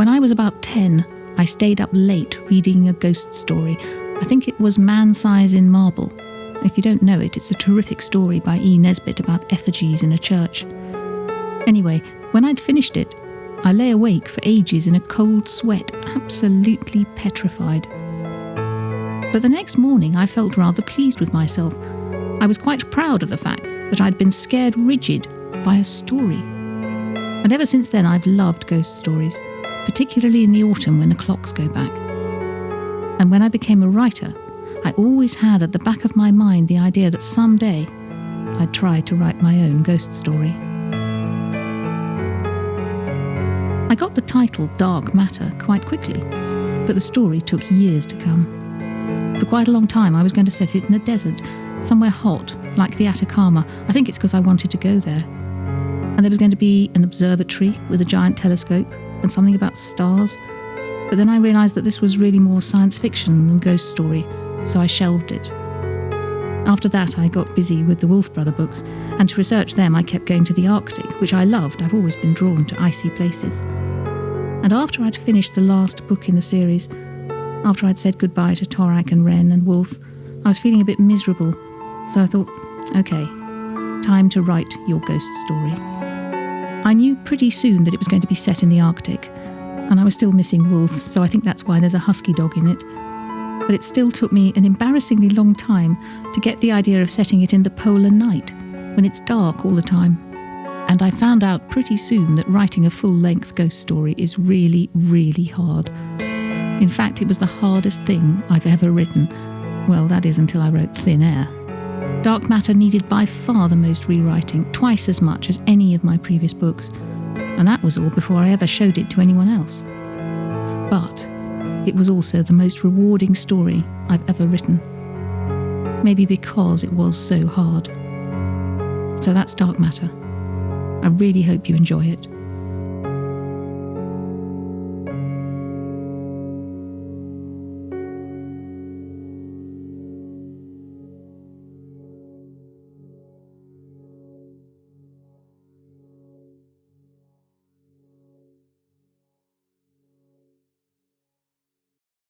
When I was about 10, I stayed up late reading a ghost story. I think it was Man Size in Marble. If you don't know it, it's a terrific story by E. Nesbit about effigies in a church. Anyway, when I'd finished it, I lay awake for ages in a cold sweat, absolutely petrified. But the next morning I felt rather pleased with myself. I was quite proud of the fact that I'd been scared rigid by a story. And ever since then I've loved ghost stories, particularly in the autumn when the clocks go back. And when I became a writer, I always had at the back of my mind the idea that someday I'd try to write my own ghost story. I got the title Dark Matter quite quickly, but the story took years to come. For quite a long time I was going to set it in a desert, somewhere hot, like the Atacama. I think it's because I wanted to go there. And there was going to be an observatory with a giant telescope and something about stars. But then I realised that this was really more science fiction than ghost story, so I shelved it. After that, I got busy with the Wolf Brother books, and to research them I kept going to the Arctic, which I loved. I've always been drawn to icy places. And after I'd finished the last book in the series, after I'd said goodbye to Torak and Wren and Wolf, I was feeling a bit miserable, so I thought, okay, time to write your ghost story. I knew pretty soon that it was going to be set in the Arctic, and I was still missing Wolf, so I think that's why there's a husky dog in it. But it still took me an embarrassingly long time to get the idea of setting it in the polar night, when it's dark all the time. And I found out pretty soon that writing a full-length ghost story is really, really hard. In fact, it was the hardest thing I've ever written. Well, that is until I wrote Thin Air. Dark Matter needed by far the most rewriting, twice as much as any of my previous books. And that was all before I ever showed it to anyone else. But it was also the most rewarding story I've ever written. Maybe because it was so hard. So that's Dark Matter. I really hope you enjoy it.